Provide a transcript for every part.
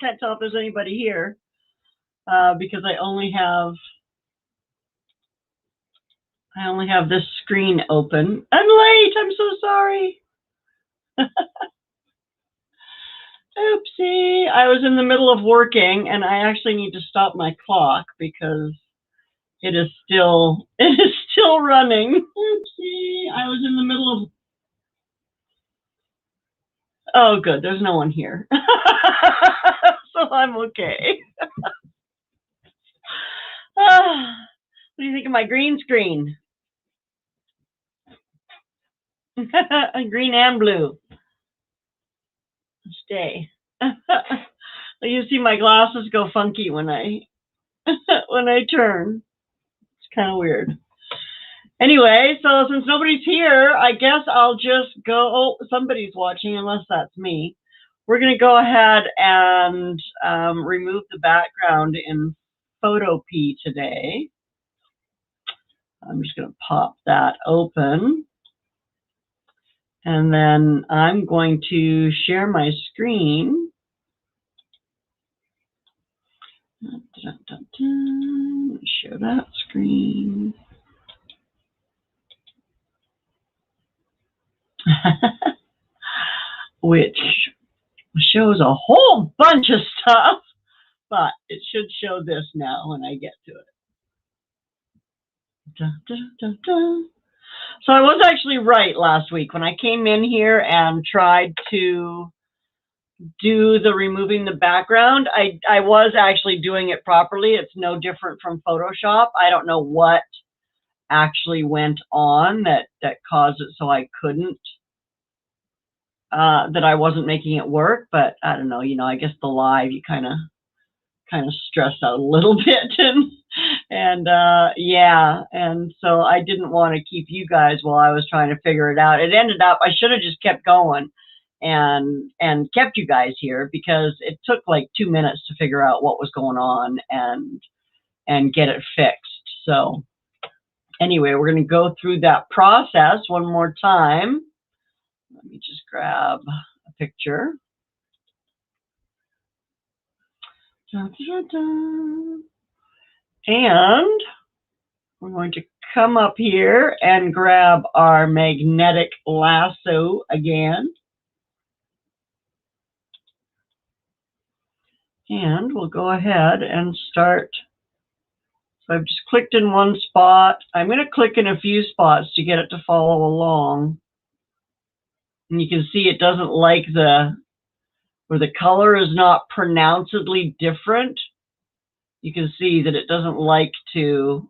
can't tell if there's anybody here because I only have this screen open. I'm late. I'm so sorry. Oopsie. I was in the middle of working, and I actually need to stop my clock because it is still running. Oopsie. I was in the middle of. Oh, good. There's no one here, so I'm okay. What do you think of my green screen? Green and blue. Stay. You see my glasses go funky when I turn. It's kind of weird. Anyway, so since nobody's here, I guess I'll just go. Oh, somebody's watching, unless that's me. We're going to go ahead and remove the background in Photopea today. I'm just going to pop that open. And then I'm going to share my screen. Share that screen. Which shows a whole bunch of stuff, but it should show this now when I get to it. So I was actually right last week when I came in here and tried to do the removing the background. I was actually doing it properly. It's no different from Photoshop. I don't know what actually went on that caused it so I couldn't, that I wasn't making it work, but I don't know, I guess the live, you kind of stress out a little bit and yeah, and so I didn't want to keep you guys while I was trying to figure it out. It ended up, I should have just kept going and kept you guys here because it took like 2 minutes to figure out what was going on and get it fixed. So anyway, we're going to go through that process one more time. Let me just grab a picture. And we're going to come up here and grab our magnetic lasso again. And we'll go ahead and start. So I've just clicked in one spot. I'm going to click in a few spots to get it to follow along. And you can see it doesn't like where the color is not pronouncedly different. You can see that it doesn't like to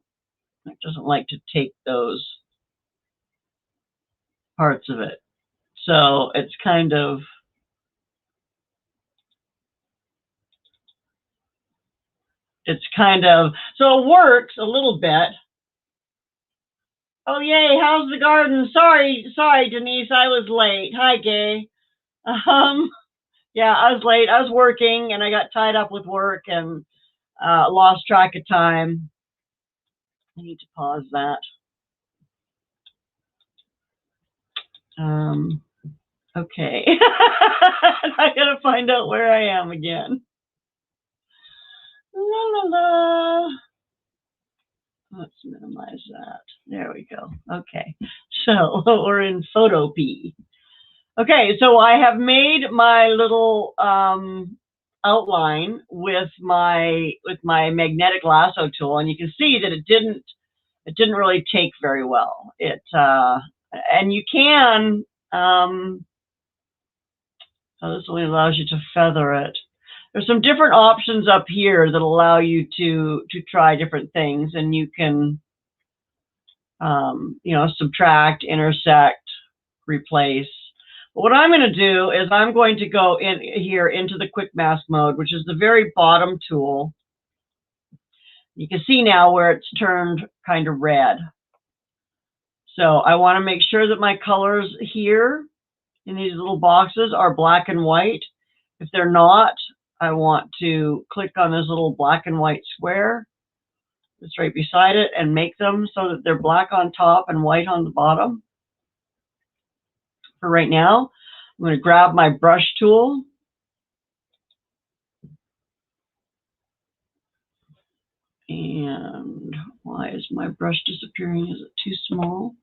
take those parts of it. So it's kind of, so it works a little bit. Oh, yay, how's the garden? Sorry, Denise, I was late. Hi, Gay. Yeah, I was late. I was working, and I got tied up with work and lost track of time. I need to pause that. Okay. I got to find out where I am again. La, la, la. Let's minimize that. There we go. Okay. So we're in Photopea. Okay, so I have made my little outline with my magnetic lasso tool, and you can see that it didn't really take very well. And you can this only allows you to feather it. There's some different options up here that allow you to try different things, and you can subtract, intersect, replace. But what I'm going to do is I'm going to go in here into the quick mask mode, which is the very bottom tool. You can see now where it's turned kind of red. So I want to make sure that my colors here in these little boxes are black and white. If they're not, I want to click on this little black and white square that's right beside it and make them so that they're black on top and white on the bottom. For right now, I'm going to grab my brush tool And why is my brush disappearing? Is it too small?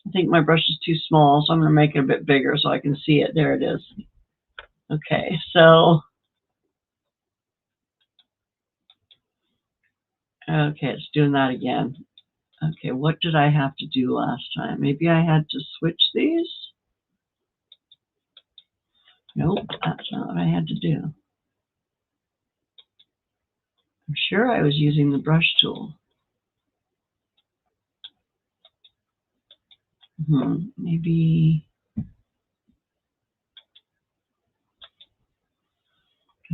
I think my brush is too small, so I'm going to make it a bit bigger so I can see it. There it is. Okay, so okay, it's doing that again. Okay, what did I have to do last time? Maybe I had to switch these? Nope, that's not what I had to do. I'm sure I was using the brush tool. Maybe. I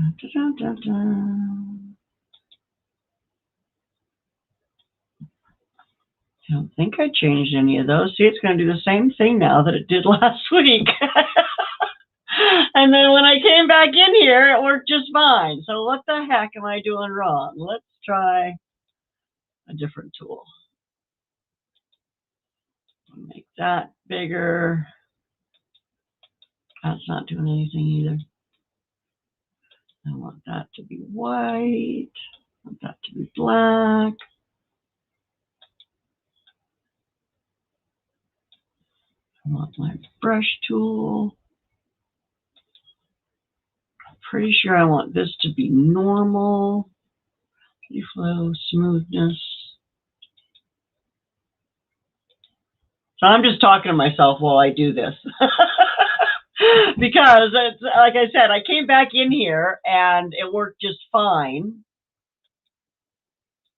don't think I changed any of those. See, it's going to do the same thing now that it did last week. And then when I came back in here, it worked just fine. So what the heck am I doing wrong? Let's try a different tool. Make that bigger. That's not doing anything either. I want that to be white. I want that to be black. I want my brush tool. I'm pretty sure I want this to be normal. Flow, smoothness. So I'm just talking to myself while I do this. Because it's, like I said, I came back in here and it worked just fine.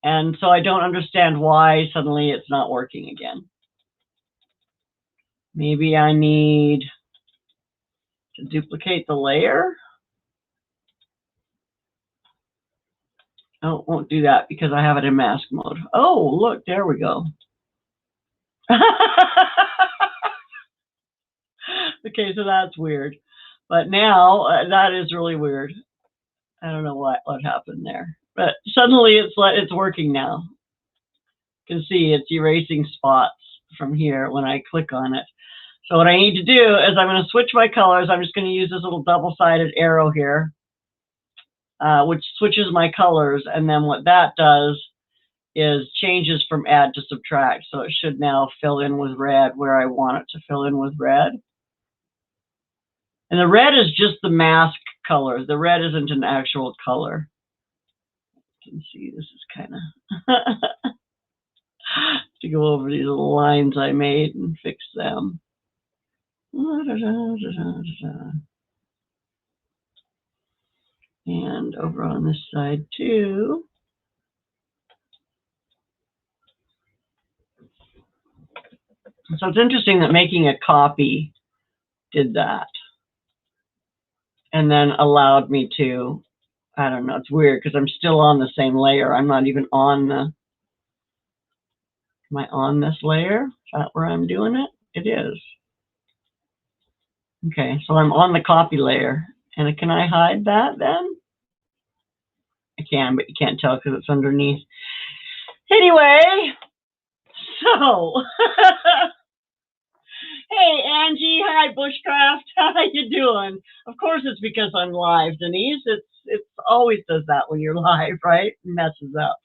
And so I don't understand why suddenly it's not working again. Maybe I need to duplicate the layer. Oh, it won't do that because I have it in mask mode. Oh, look, there we go. Okay, so that's weird. But now that is really weird. I don't know what happened there. But suddenly it's working now. You can see it's erasing spots from here when I click on it. So what I need to do is I'm going to switch my colors. I'm just going to use this little double-sided arrow here, which switches my colors. And then what that does is changes from add to subtract. So it should now fill in with red where I want it to fill in with red. And the red is just the mask color. The red isn't an actual color. You can see this is kind of to go over these little lines I made and fix them. And over on this side too. So it's interesting that making a copy did that. And then allowed me to, I don't know, it's weird because I'm still on the same layer. I'm not even on the, am I on this layer? Is that where I'm doing it? It is. Okay, so I'm on the copy layer. And can I hide that then? I can, but you can't tell because it's underneath. Anyway, so, hey, Angie, hi, Bushcraft, how you doing? Of course it's because I'm live, Denise. It always does that when you're live, right? It messes up.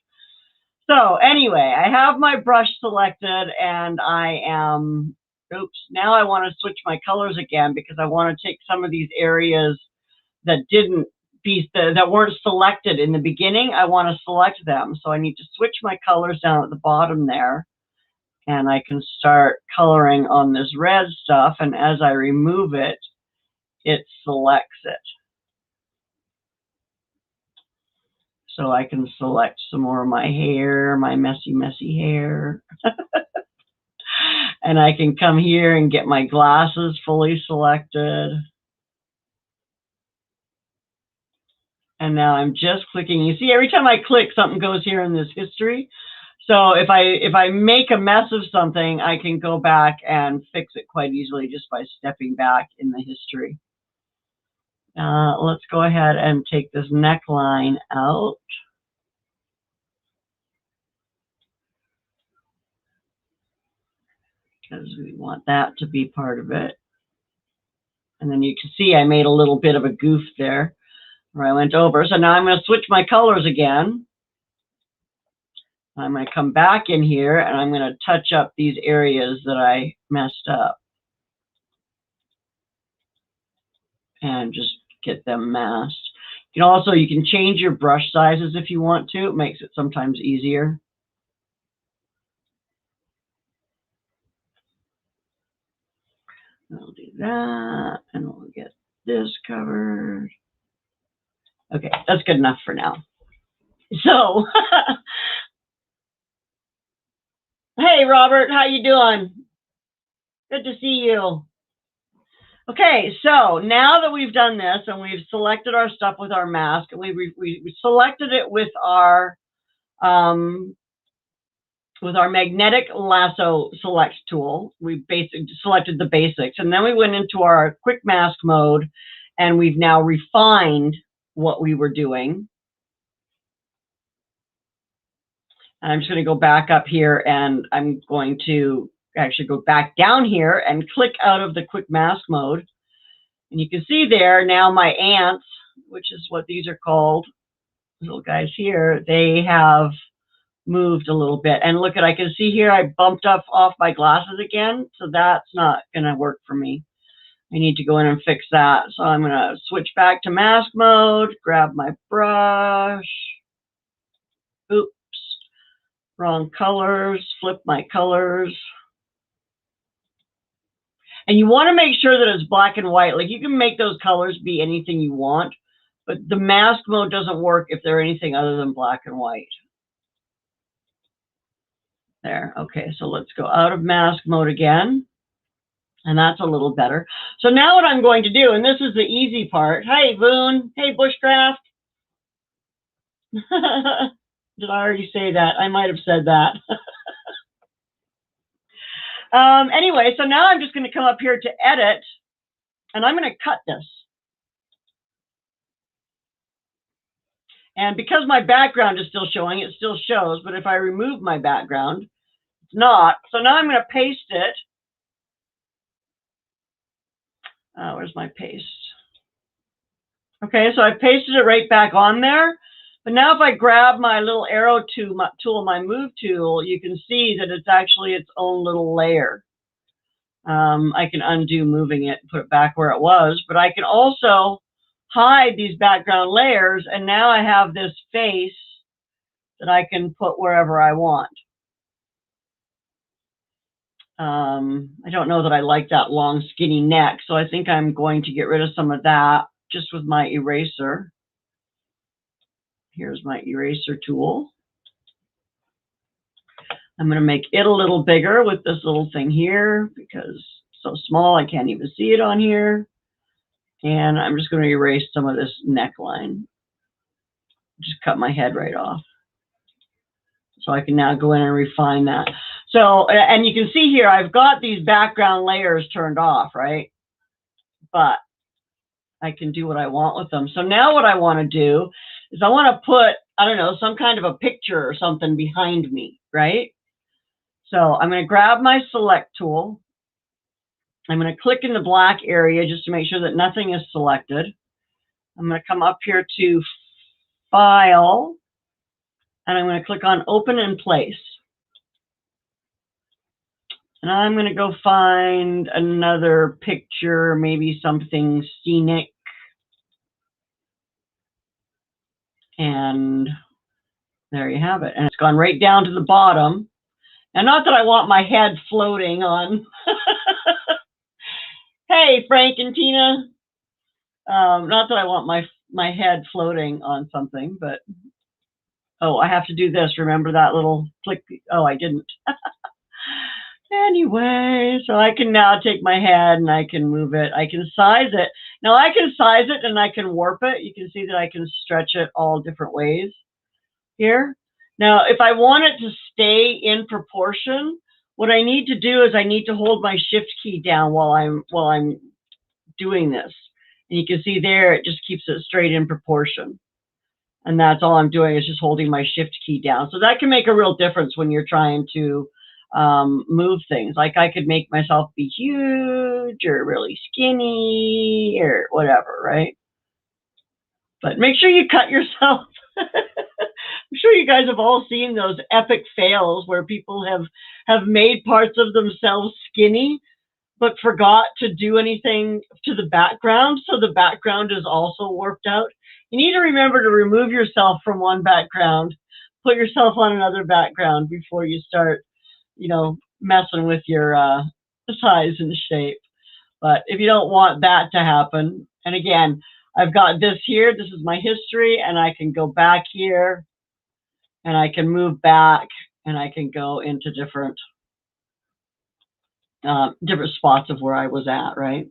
So anyway, I have my brush selected and I am, oops, now I want to switch my colors again because I want to take some of these areas that that weren't selected in the beginning. I want to select them. So I need to switch my colors down at the bottom there. And I can start coloring on this red stuff. And as I remove it, it selects it. So I can select some more of my hair, my messy, messy hair. And I can come here and get my glasses fully selected. And now I'm just clicking. You see, every time I click, something goes here in this history. So if I make a mess of something, I can go back and fix it quite easily just by stepping back in the history. Let's go ahead and take this neckline out. Because we want that to be part of it. And then you can see I made a little bit of a goof there where I went over. So now I'm going to switch my colors again. I'm going to come back in here and I'm going to touch up these areas that I messed up and just get them masked. You can change your brush sizes if you want to. It makes it sometimes easier. I'll do that and we'll get this covered. Okay, that's good enough for now. So, hey Robert, how you doing? Good to see you. Okay, so now that we've done this and we've selected our stuff with our mask, and we selected it with our magnetic lasso select tool. We basically selected the basics, and then we went into our quick mask mode, and we've now refined what we were doing. And I'm just going to go back up here, and I'm going to actually go back down here and click out of the quick mask mode. And you can see there now my ants, which is what these are called, little guys here, they have moved a little bit. And look, I can see here I bumped up off my glasses again, so that's not going to work for me. I need to go in and fix that. So I'm going to switch back to mask mode, grab my brush. Oops, wrong colors, flip my colors. And you want to make sure that it's black and white. Like, you can make those colors be anything you want, but the mask mode doesn't work if they're anything other than black and white. There, okay, so let's go out of mask mode again. And that's a little better. So now what I'm going to do, and this is the easy part. Hey, Boone. Hey, Bushcraft. Did I already say that? I might have said that. Anyway, so now I'm just going to come up here to edit, and I'm going to cut this. And because my background is still showing, it still shows, but if I remove my background, it's not. So now I'm going to paste it. Where's my paste? Okay, so I pasted it right back on there. But now if I grab my little arrow tool, my move tool, you can see that it's actually its own little layer. I can undo moving it and put it back where it was, but I can also hide these background layers, and now I have this face that I can put wherever I want. I don't know that I like that long skinny neck, so I think I'm going to get rid of some of that just with my eraser. Here's my eraser tool. I'm going to make it a little bigger with this little thing here because it's so small I can't even see it on here. And I'm just going to erase some of this neckline. Just cut my head right off. So I can now go in and refine that. So, and you can see here, I've got these background layers turned off, right? But I can do what I want with them. So now what I want to do is I want to put, I don't know, some kind of a picture or something behind me, right? So I'm going to grab my select tool. I'm going to click in the black area just to make sure that nothing is selected. I'm going to come up here to File, and I'm going to click on Open in Place. And I'm going to go find another picture, maybe something scenic. And there you have it. And it's gone right down to the bottom. And not that I want my head floating on. Hey, Frank and Tina. Not that I want my head floating on something, but oh, I have to do this. Remember that little click? Oh, I didn't. Anyway, so I can now take my head and I can move it. I can size it. Now I can size it and I can warp it. You can see that I can stretch it all different ways here. Now, if I want it to stay in proportion, what I need to do is I need to hold my shift key down while I'm doing this. And you can see there, it just keeps it straight in proportion. And that's all I'm doing is just holding my shift key down. So that can make a real difference when you're trying to move things. Like I could make myself be huge or really skinny or whatever, right? But make sure you cut yourself I'm sure you guys have all seen those epic fails where people have made parts of themselves skinny, but forgot to do anything to the background, so the background is also warped out. You need to remember to remove yourself from one background, put yourself on another background before you start, messing with your size and shape. But if you don't want that to happen, and again, I've got this here, this is my history, and I can go back here, and I can move back, and I can go into different spots of where I was at, right?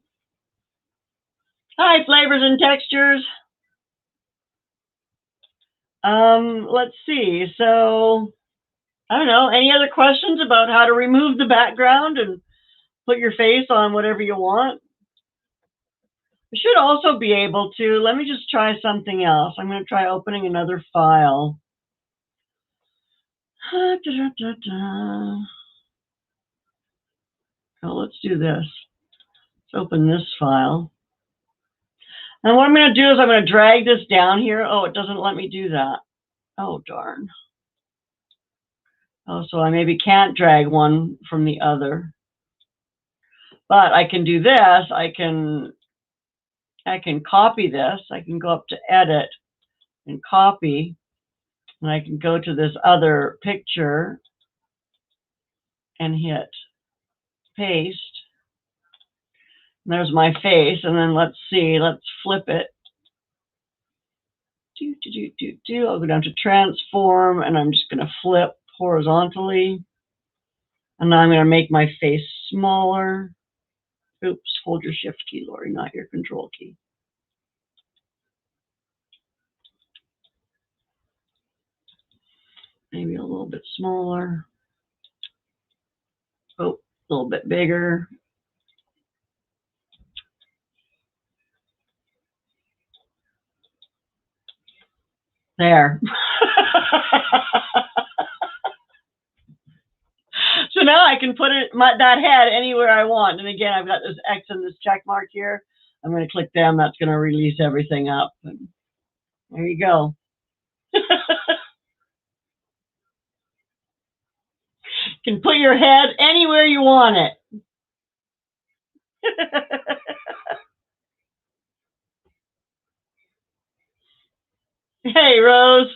Hi, flavors and textures. Let's see. So, I don't know, any other questions about how to remove the background and put your face on whatever you want? I should also be able to, let me just try something else. I'm going to try opening another file. Oh, let's do this. Let's open this file. And what I'm going to do is I'm going to drag this down here. Oh, it doesn't let me do that. Oh, darn. Oh, so I maybe can't drag one from the other. But I can do this. I can copy this. I can go up to edit and copy. And I can go to this other picture and hit paste. And there's my face. And then let's see. Let's flip it. I'll go down to transform, and I'm just going to flip horizontally. And now I'm going to make my face smaller. Oops, hold your shift key, Lori, not your control key. Maybe a little bit smaller. Oh, a little bit bigger. There. So now I can put that head anywhere I want. And again, I've got this X and this check mark here. I'm going to click them. That's going to release everything up. And there you go. You can put your head anywhere you want it. Hey, Rose.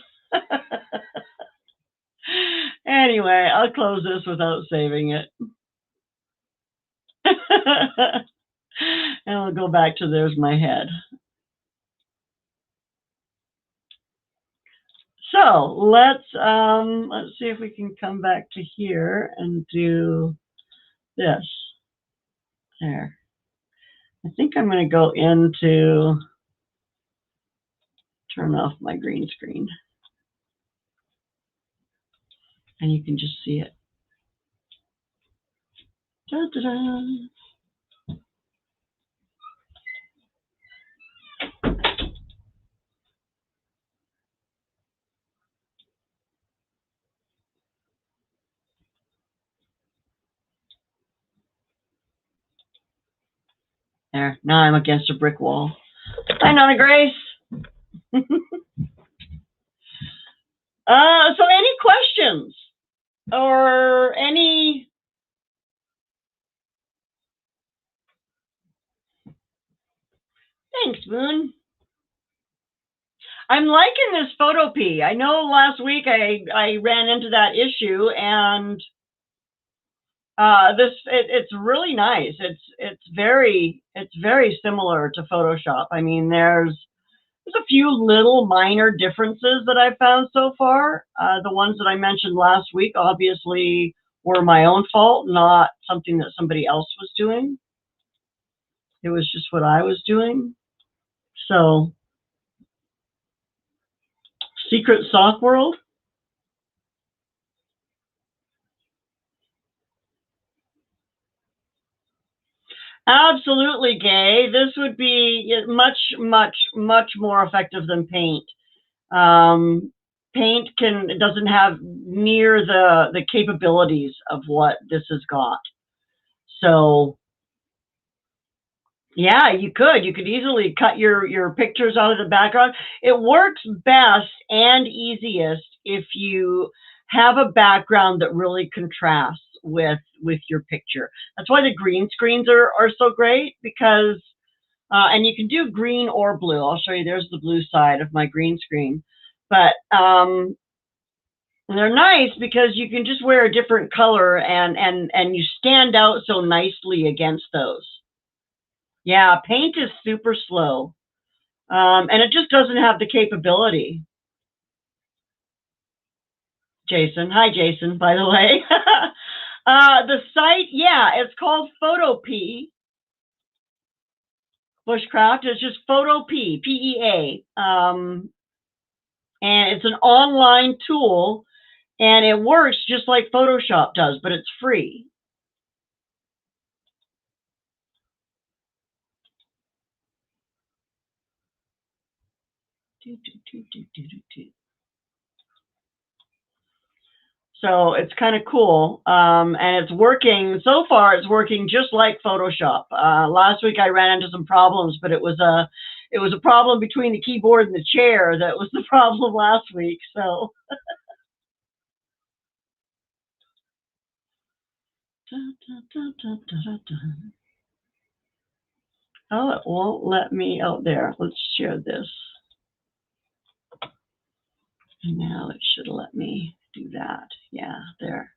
Anyway, I'll close this without saving it. And I'll go back to there's my head. So let's see if we can come back to here and do this. There. I think I'm going to go into turn off my green screen. And you can just see it. Da-da-da. There. Now I'm against a brick wall. Hi, Nona Grace. So any questions or any? Thanks, Moon. I'm liking this Photopea. I know last week I ran into that issue, and it's really nice. It's very similar to Photoshop. I mean, there's a few little minor differences that I've found so far. The ones that I mentioned last week obviously were my own fault, not something that somebody else was doing. It was just what I was doing. So, Secret Sock World. Absolutely, Gay. This would be much more effective than Paint. Paint doesn't have near the capabilities of what this has got. So yeah, you could easily cut your pictures out of the background. It works best and easiest if you have a background that really contrasts with your picture. That's why the green screens are so great, because and you can do green or blue. I'll show you. There's the blue side of my green screen. But they're nice because you can just wear a different color and you stand out so nicely against those. Yeah, paint is super slow. And it just doesn't have the capability. Jason. Hi, Jason, by the way. The site, yeah, it's called Photopea. Bushcraft. It's just Photopea, P-E-A. And it's an online tool, and it works just like Photoshop does, but it's free. So it's kind of cool, and it's working so far. It's working just like Photoshop. Last week I ran into some problems, but it was a problem between the keyboard and the chair that was the problem last week. So. Oh, it won't let me out there. Let's share this. And now it should let me do that. Yeah, there.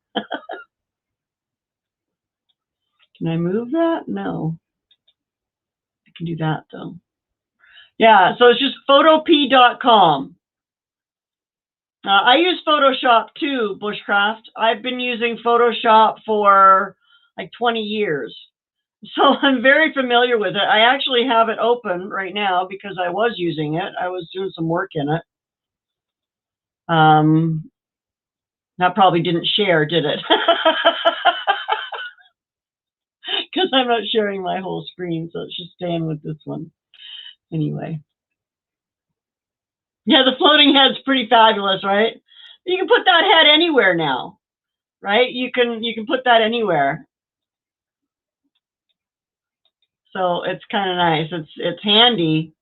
Can I move that? No. I can do that though. Yeah, so it's just photopea.com. I use Photoshop too, Bushcraft. I've been using Photoshop for like 20 years. So I'm very familiar with it. I actually have it open right now because I was using it. I was doing some work in it. That probably didn't share, did it? Because I'm not sharing my whole screen, so it's just staying with this one. Anyway. Yeah, the floating head's pretty fabulous, right? You can put that head anywhere now, right? You can put that anywhere. So it's kind of nice. It's handy.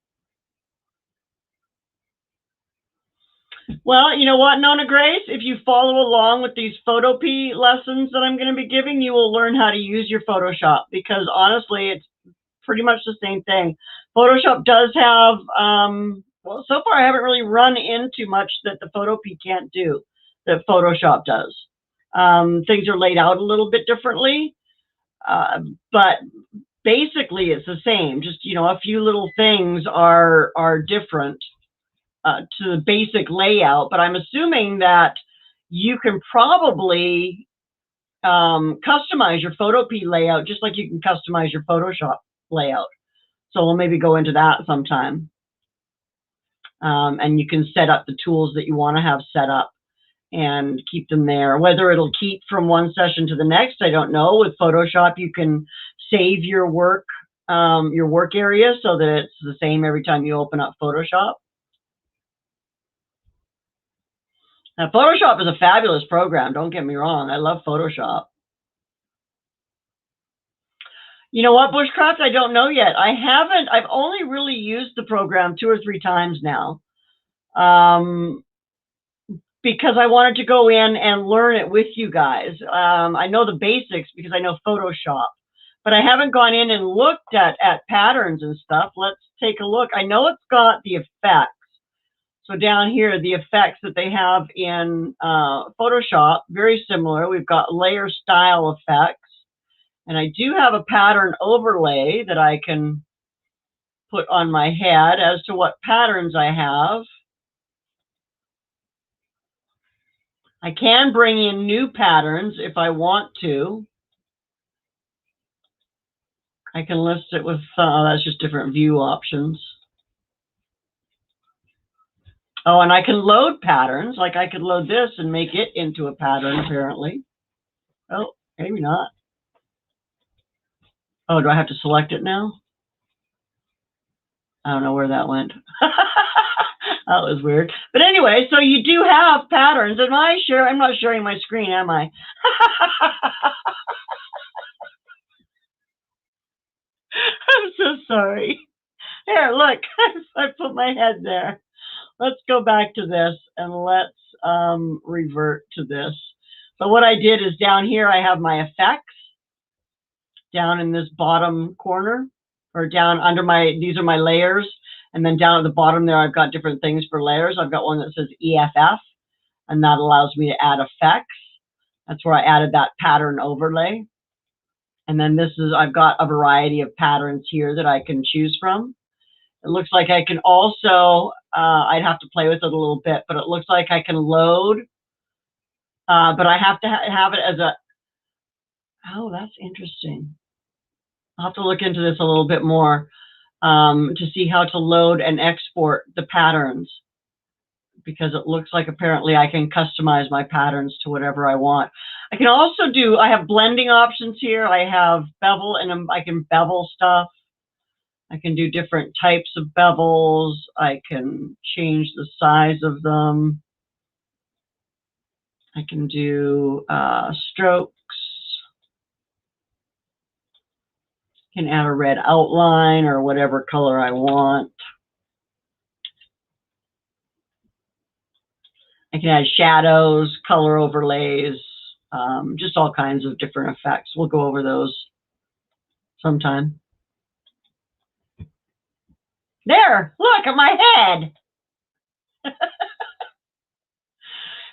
Well, you know what, Nona Grace? If you follow along with these Photopea lessons that I'm going to be giving, you will learn how to use your Photoshop, because honestly, it's pretty much the same thing. Photoshop does have, well, so far I haven't really run into much that the Photopea can't do that Photoshop does. Things are laid out a little bit differently, but basically it's the same. Just, you know, a few little things are different to the basic layout, but I'm assuming that you can probably customize your Photopea layout just like you can customize your Photoshop layout. So we'll maybe go into that sometime. And you can set up the tools that you want to have set up and keep them there. Whether it'll keep from one session to the next, I don't know. With Photoshop, you can save your work area so that it's the same every time you open up Photoshop. Now, Photoshop is a fabulous program. Don't get me wrong. I love Photoshop. You know what, Bushcraft? I don't know yet. I've only really used the program 2 or 3 times now. Because I wanted to go in and learn it with you guys. I know the basics because I know Photoshop, but I haven't gone in and looked at patterns and stuff. Let's take a look. I know it's got the effects. So down here, the effects that they have in Photoshop, very similar. We've got layer style effects. And I do have a pattern overlay that I can put on my head as to what patterns I have. I can bring in new patterns if I want to. I can list it with, that's just different view options. Oh, and I can load patterns. Like I could load this and make it into a pattern, apparently. Oh, maybe not. Oh, do I have to select it now? I don't know where that went. That was weird. But anyway, so you do have patterns. Am I sure? I'm not sharing my screen, am I? I'm so sorry. Here, look. I put my head there. Let's go back to this and let's revert to this. But what I did is down here I have my effects down in this bottom corner, or down under my, these are my layers, and then down at the bottom there I've got different things for layers. I've got one that says EFF, and that allows me to add effects. That's where I added that pattern overlay. And then this is, I've got a variety of patterns here that I can choose from. It looks like I can also, I'd have to play with it a little bit, but it looks like I can load, but I have to have it as a, oh, that's interesting. I'll have to look into this a little bit more to see how to load and export the patterns, because it looks like apparently I can customize my patterns to whatever I want. I can also do, I have blending options here. I have bevel, and I can bevel stuff. I can do different types of bevels. I can change the size of them. I can do strokes. I can add a red outline or whatever color I want. I can add shadows, color overlays, just all kinds of different effects. We'll go over those sometime. There, look at my head.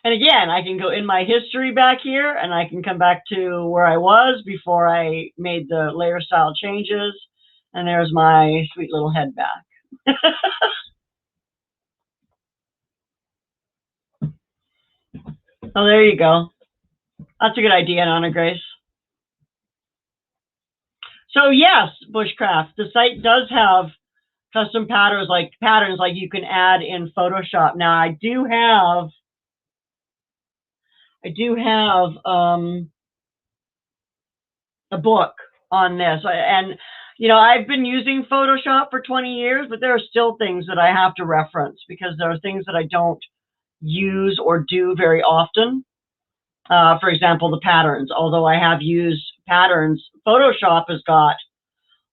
And again, I can go in my history back here, and I can come back to where I was before I made the layer style changes. And there's my sweet little head back. Oh, there you go. That's a good idea, Anna Grace. So yes, Bushcraft, the site does have custom patterns like you can add in Photoshop. Now I do have a book on this, and you know, I've been using Photoshop for 20 years, but there are still things that I have to reference because there are things that I don't use or do very often. For example, the patterns. Although I have used patterns, Photoshop has got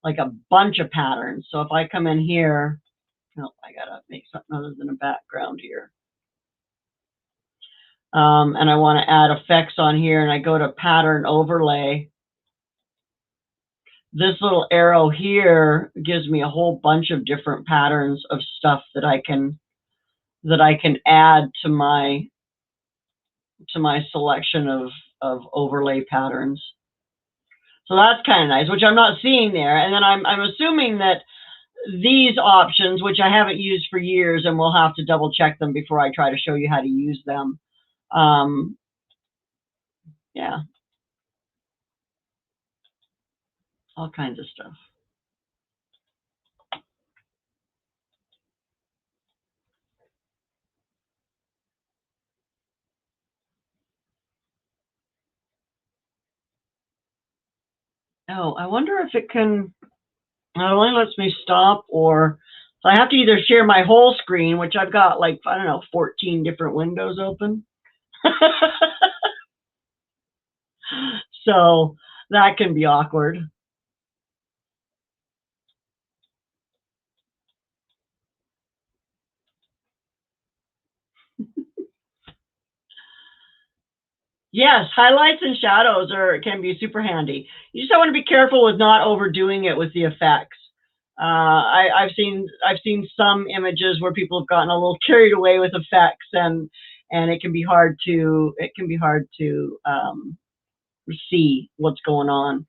like a bunch of patterns. So if I come in here, oh, I gotta make something other than a background here. And I want to add effects on here, and I go to pattern overlay. This little arrow here gives me a whole bunch of different patterns of stuff that I can add to my selection of overlay patterns. So that's kind of nice, which I'm not seeing there. And then I'm assuming that these options, which I haven't used for years, and we'll have to double check them before I try to show you how to use them. Yeah. All kinds of stuff. Oh, I wonder if it can, it only lets me stop, or so I have to either share my whole screen, which I've got like, I don't know, 14 different windows open. So that can be awkward. Yes, highlights and shadows can be super handy. You just want to be careful with not overdoing it with the effects. I've seen some images where people have gotten a little carried away with effects, and it can be hard to see what's going on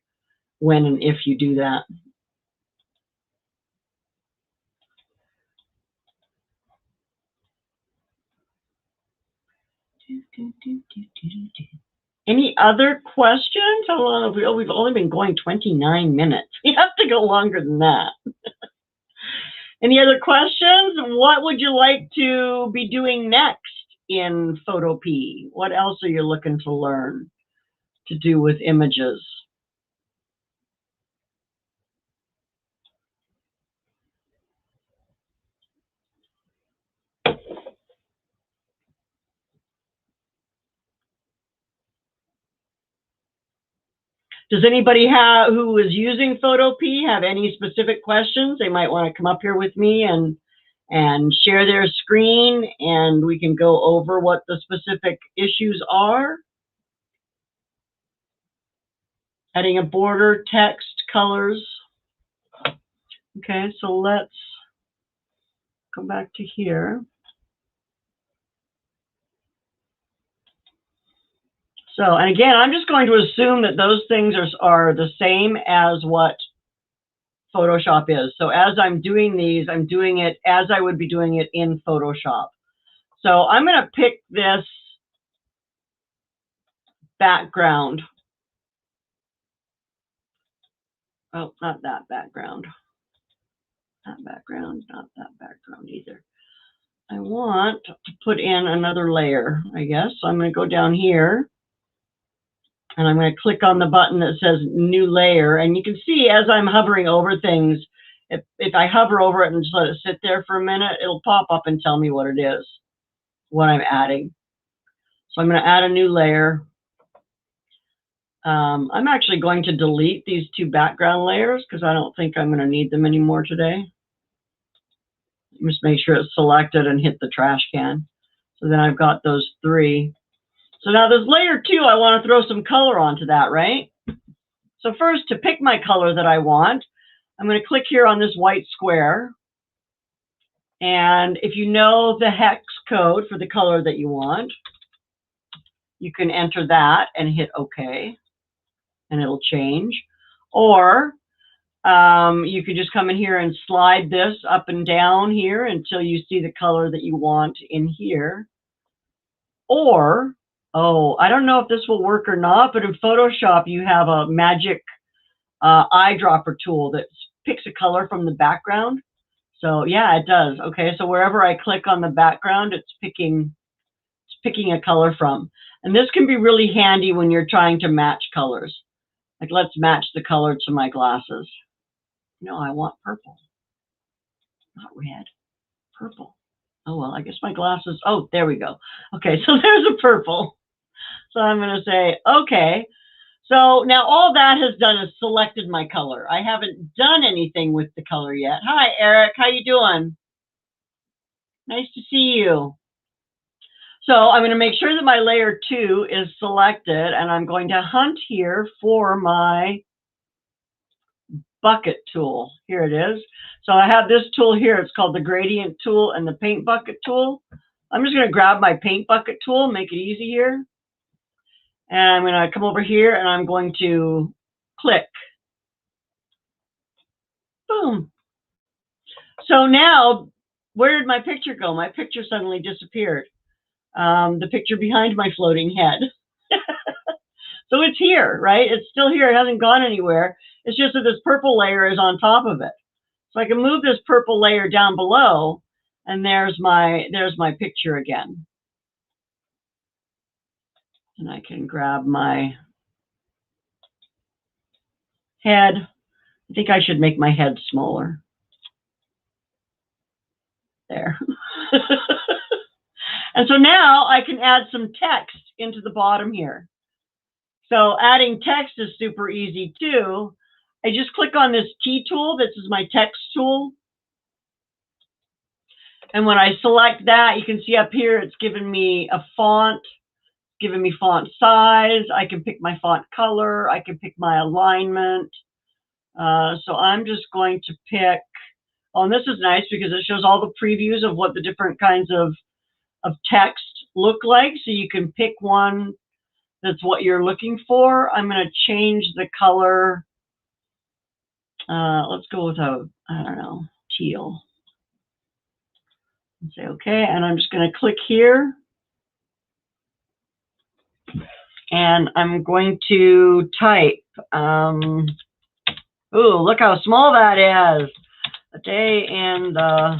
when and if you do that. Any other questions? How long have we? Oh, we've only been going 29 minutes. We have to go longer than that. Any other questions? What would you like to be doing next in Photopea? What else are you looking to learn to do with images? Does anybody who is using Photopea have any specific questions? They might want to come up here with me and and share their screen, and we can go over what the specific issues are. Adding a border, text, colors. Okay, so let's go back to here. So, and again, I'm just going to assume that those things are the same as what Photoshop is. So as I'm doing these, I'm doing it as I would be doing it in Photoshop. So I'm going to pick this background. Oh, not that background. That background, not that background either. I want to put in another layer, I guess. So I'm going to go down here. And I'm going to click on the button that says new layer. And you can see as I'm hovering over things, if I hover over it and just let it sit there for a minute, it'll pop up and tell me what it is, what I'm adding. So I'm going to add a new layer. I'm actually going to delete these two background layers because I don't think I'm going to need them anymore today. Just make sure it's selected and hit the trash can. So then I've got those three. So now this layer 2, I want to throw some color onto that, right? So first, to pick my color that I want, I'm going to click here on this white square. And if you know the hex code for the color that you want, you can enter that and hit OK, and it'll change. Or you could just come in here and slide this up and down here until you see the color that you want in here. Or, oh, I don't know if this will work or not, but in Photoshop, you have a magic eyedropper tool that picks a color from the background. So yeah, it does. Okay, so wherever I click on the background, it's picking a color from. And this can be really handy when you're trying to match colors. Like, let's match the color to my glasses. No, I want purple, not red, purple. Oh, well, I guess my glasses, oh, there we go. Okay, so there's a purple. So I'm going to say, okay. So now all that has done is selected my color. I haven't done anything with the color yet. Hi, Eric. How you doing? Nice to see you. So I'm going to make sure that my layer 2 is selected, and I'm going to hunt here for my bucket tool. Here it is. So I have this tool here. It's called the gradient tool and the paint bucket tool. I'm just going to grab my paint bucket tool, make it easy here. And I'm going to come over here and I'm going to click. Boom. So now, where did my picture go? My picture suddenly disappeared. The picture behind my floating head. So it's here, right? It's still here. It hasn't gone anywhere. It's just that this purple layer is on top of it. So I can move this purple layer down below, and there's my picture again. And I can grab my head. I think I should make my head smaller. There. And so now I can add some text into the bottom here. So adding text is super easy too. I just click on this T tool. This is my text tool. And when I select that, you can see up here, it's given me a font, given me font size. I can pick my font color. I can pick my alignment. So I'm just going to pick, oh, and this is nice because it shows all the previews of what the different kinds of text look like. So you can pick one that's what you're looking for. I'm going to change the color. Let's go with a, I don't know, teal. And say okay, and I'm just going to click here. And I'm going to type, ooh, look how small that is. A day in the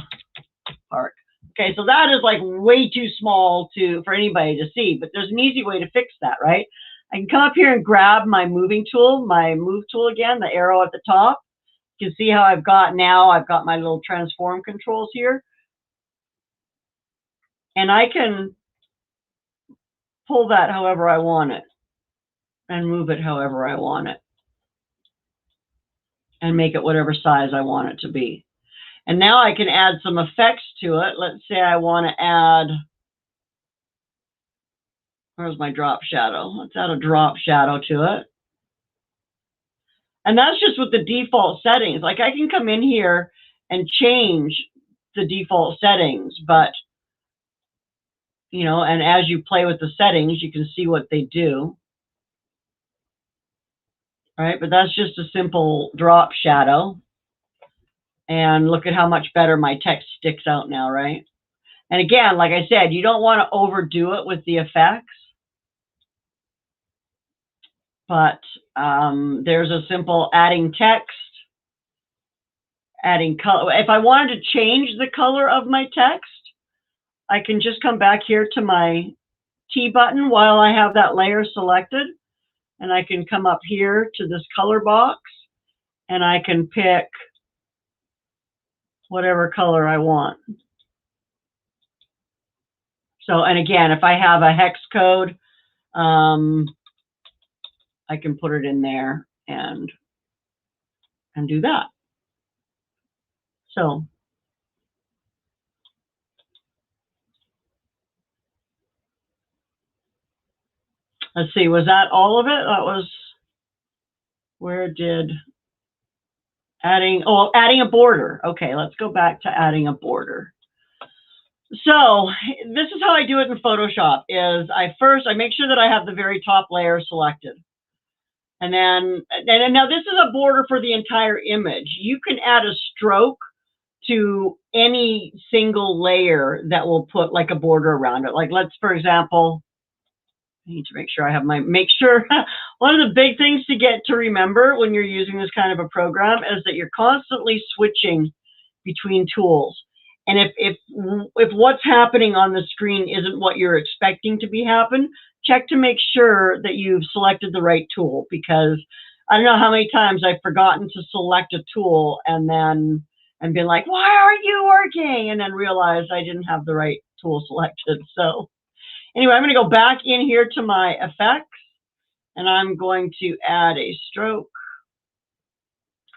park. Okay, so that is like way too small for anybody to see, but there's an easy way to fix that, right? I can come up here and grab my moving tool, my move tool again, the arrow at the top. You can see how I've got my little transform controls here. And I can pull that however I want it and move it however I want it and make it whatever size I want it to be. And now I can add some effects to it. Let's say I want to add, where's my drop shadow? Let's add a drop shadow to it. And that's just with the default settings. Like I can come in here and change the default settings, but you know, and as you play with the settings, you can see what they do. All right, but that's just a simple drop shadow. And look at how much better my text sticks out now, right? And again, like I said, you don't want to overdo it with the effects. But there's a simple adding text, adding color. If I wanted to change the color of my text, I can just come back here to my T button while I have that layer selected. And I can come up here to this color box and I can pick whatever color I want. So, and again, if I have a hex code, I can put it in there and do that. So let's see, was that all of it? That was, where did adding a border. Okay, let's go back to adding a border. So this is how I do it in Photoshop is I make sure that I have the very top layer selected. And now this is a border for the entire image. You can add a stroke to any single layer that will put like a border around it. Like let's, for example, I need to make sure I have one of the big things to remember when you're using this kind of a program is that you're constantly switching between tools. And if what's happening on the screen isn't what you're expecting to happen, check to make sure that you've selected the right tool, because I don't know how many times I've forgotten to select a tool and been like, why aren't you working? And then realized I didn't have the right tool selected. So anyway, I'm going to go back in here to my effects and I'm going to add a stroke.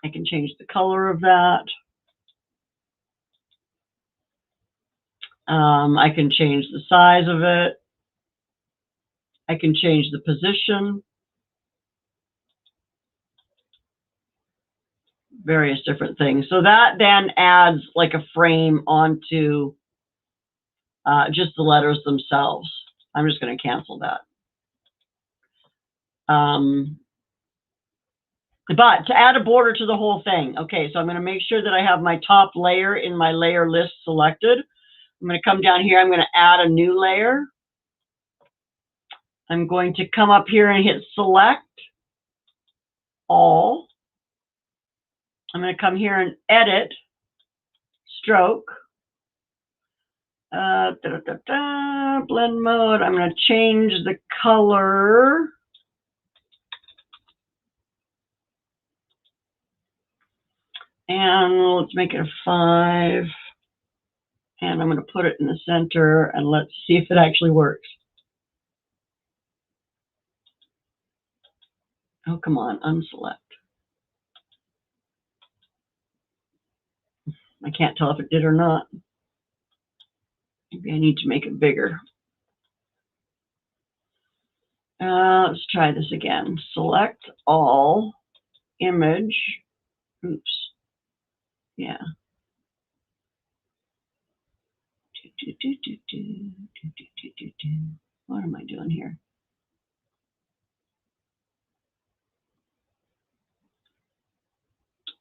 I can change the color of that. I can change the size of it. I can change the position. Various different things. So that then adds like a frame onto just the letters themselves. I'm just going to cancel that. But to add a border to the whole thing, okay, so I'm going to make sure that I have my top layer in my layer list selected. I'm going to come down here. I'm going to add a new layer. I'm going to come up here and hit select all. I'm going to come here and edit stroke. Blend mode. I'm going to change the color. And let's make it a 5. And I'm going to put it in the center and let's see if it actually works. Oh, come on, unselect. I can't tell if it did or not. Maybe I need to make it bigger. Let's try this again. Select all, image. Oops. Yeah. What am I doing here?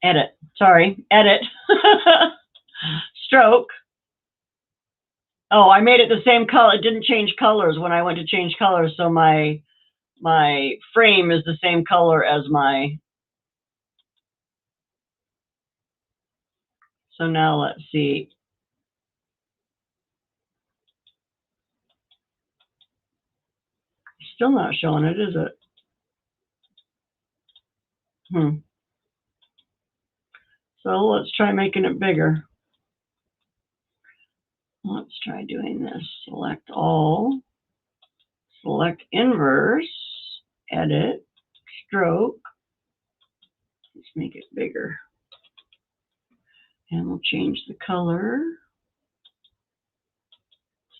Edit. Sorry. Edit. Stroke. Oh, I made it the same color. It didn't change colors when I went to change colors, so my frame is the same color as my. So now let's see. Still not showing it, is it? So let's try making it bigger. Let's try doing this. Select all. Select inverse. Edit. Stroke. Let's make it bigger. And we'll change the color.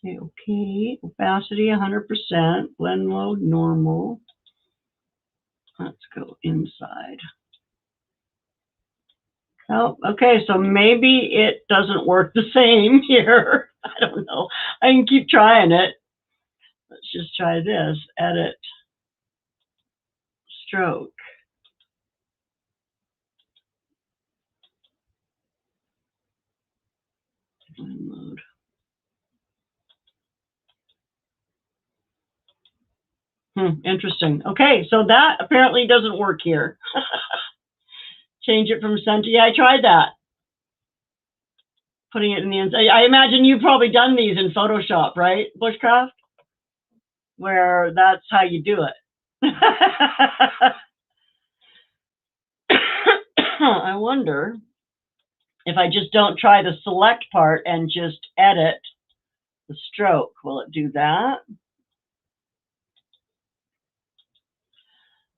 Say okay. Opacity 100%. Blend mode normal. Let's go inside. Oh, okay, so maybe it doesn't work the same here. I don't know. I can keep trying it. Let's just try this. Edit. Stroke. Blend mode. Interesting. Okay, so that apparently doesn't work here. Change it from center. Yeah, I tried that. Putting it in the inside. I imagine you've probably done these in Photoshop, right, Bushcraft? Where that's how you do it. I wonder if I just don't try the select part and just edit the stroke. Will it do that?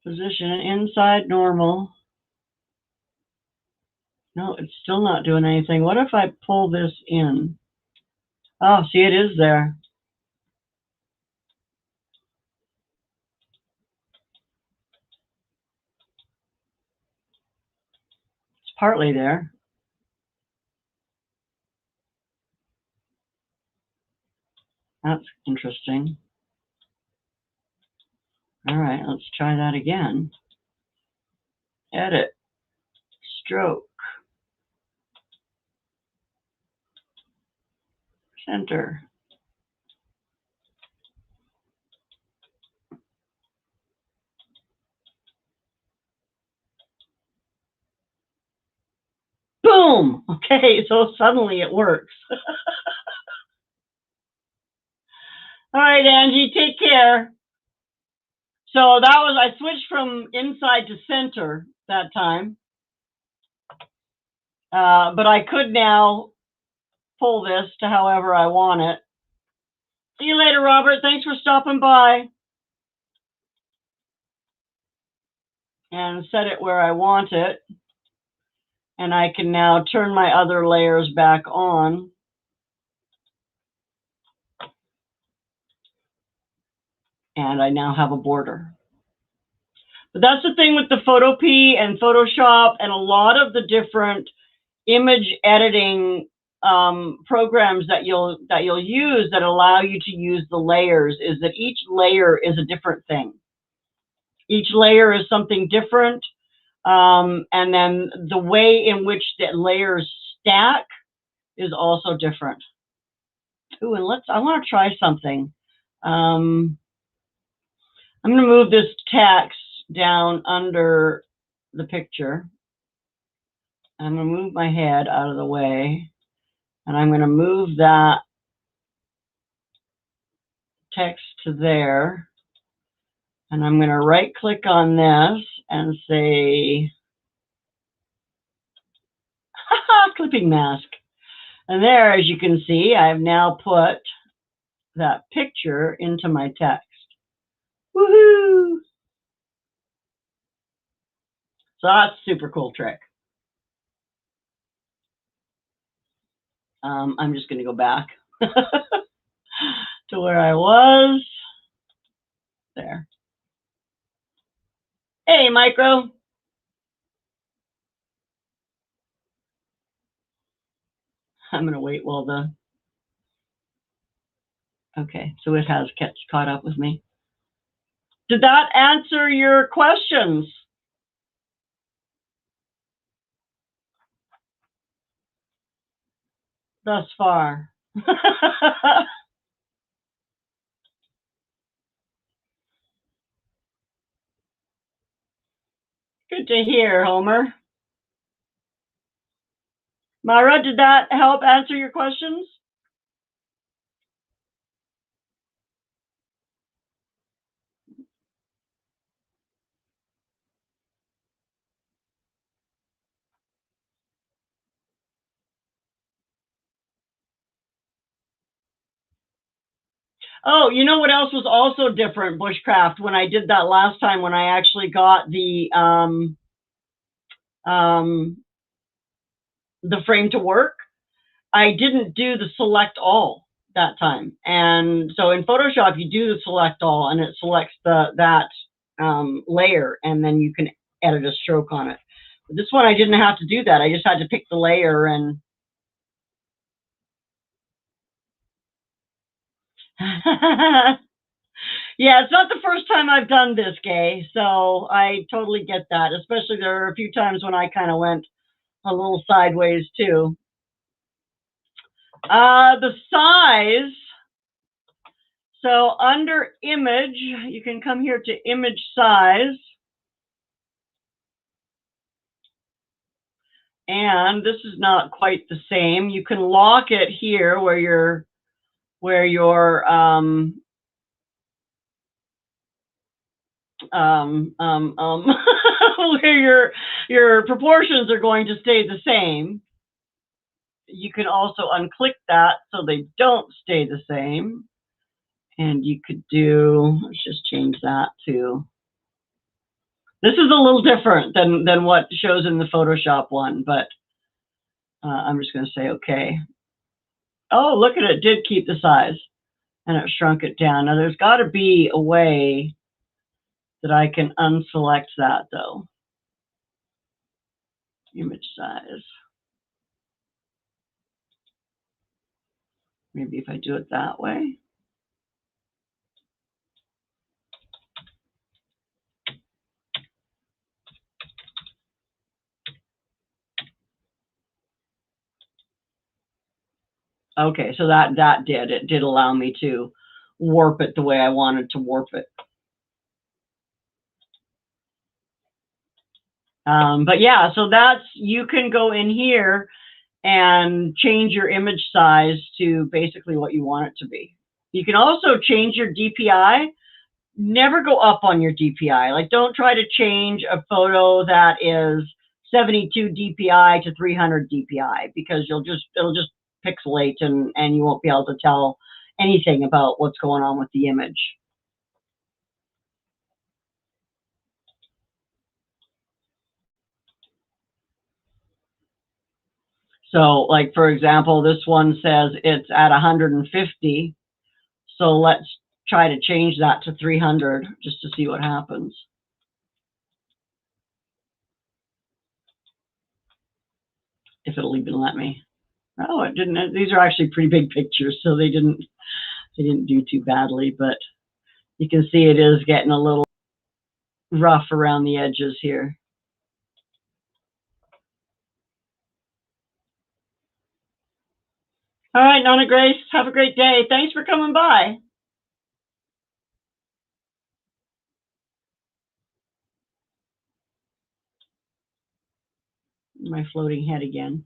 Position inside normal. No, it's still not doing anything. What if I pull this in? Oh, see, it is there. It's partly there. That's interesting. All right, let's try that again. Edit. Stroke. Center. Boom! Okay, so suddenly it works. All right, Angie, take care. So that was, I switched from inside to center that time. But I could now pull this to however I want it. See you later, Robert. Thanks for stopping by. And set it where I want it. And I can now turn my other layers back on. And I now have a border. But that's the thing with the Photopea and Photoshop and a lot of the different image editing programs that you'll use that allow you to use the layers is that each layer is a different thing. Each layer is something different. And then the way in which the layers stack is also different. Ooh, and I want to try something. I'm going to move this text down under the picture. I'm going to move my head out of the way, and I'm going to move that text to there, and I'm going to right click on this and say clipping mask. And there, as you can see, I've now put that picture into my text. Woohoo! So that's a super cool trick. I'm just going to go back to where I was. There. Hey, Micro. I'm going to wait while the... Okay, so it has caught up with me. Did that answer your questions thus far? Good to hear, Homer. Myra, did that help answer your questions? Oh, you know what else was also different, Bushcraft, when I did that last time, when I actually got the the frame to work, I didn't do the select all that time. And so in Photoshop, you do the select all and it selects that layer, and then you can edit a stroke on it. But this one, I didn't have to do that. I just had to pick the layer and yeah, it's not the first time I've done this, Gay, so I totally get that. Especially there are a few times when I kind of went a little sideways too. The size. So under image, you can come here to image size. And this is not quite the same. You can lock it here where your where your proportions are going to stay the same. You can also unclick that so they don't stay the same. And you could do, let's just change that to, this is a little different than what shows in the Photoshop one, but I'm just going to say okay. Oh, look at it, it did keep the size and it shrunk it down. Now there's got to be a way that I can unselect that though. Image size. Maybe if I do it that way. Okay, so that did allow me to warp it the way I wanted to warp it. But yeah, so that's, you can go in here and change your image size to basically what you want it to be. You can also change your DPI. Never go up on your DPI. Like, don't try to change a photo that is 72 DPI to 300 DPI, because it'll just pixelate and you won't be able to tell anything about what's going on with the image. So like, for example, this one says it's at 150. So let's try to change that to 300 just to see what happens. If it'll even let me. Oh, it didn't. These are actually pretty big pictures, so they didn't do too badly, but you can see it is getting a little rough around the edges here. All right, Nona Grace, have a great day. Thanks for coming by. My floating head again.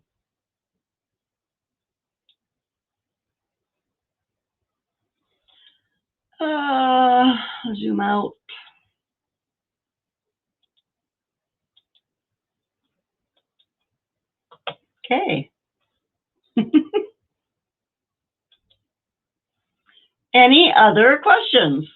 Zoom out. Okay. Any other questions?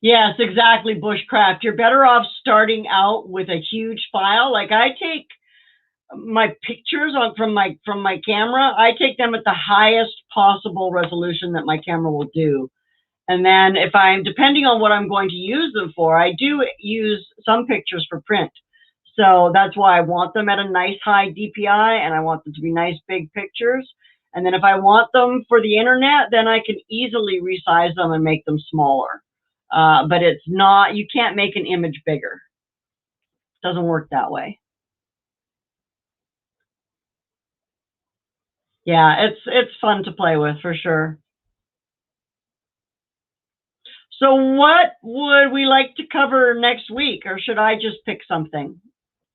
Yes, exactly, Bushcraft. You're better off starting out with a huge file. Like, I take my pictures from my camera, I take them at the highest possible resolution that my camera will do. And then if I'm, depending on what I'm going to use them for, I do use some pictures for print. So that's why I want them at a nice high DPI, and I want them to be nice big pictures. And then if I want them for the internet, then I can easily resize them and make them smaller. But it's not, you can't make an image bigger. It doesn't work that way. Yeah, it's fun to play with for sure. So what would we like to cover next week, or should I just pick something?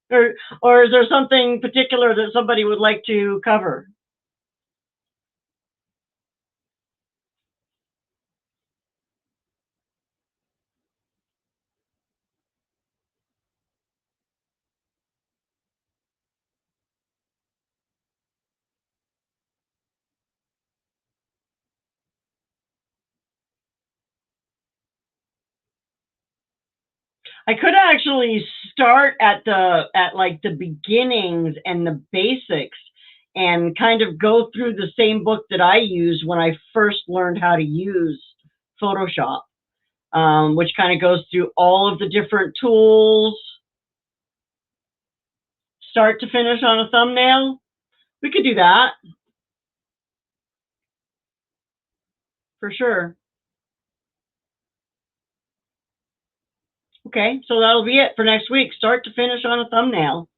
Or is there something particular that somebody would like to cover? I could actually start at like the beginnings and the basics and kind of go through the same book that I used when I first learned how to use Photoshop, which kind of goes through all of the different tools, start to finish on a thumbnail. We could do that for sure. Okay, so that'll be it for next week. Start to finish on a thumbnail.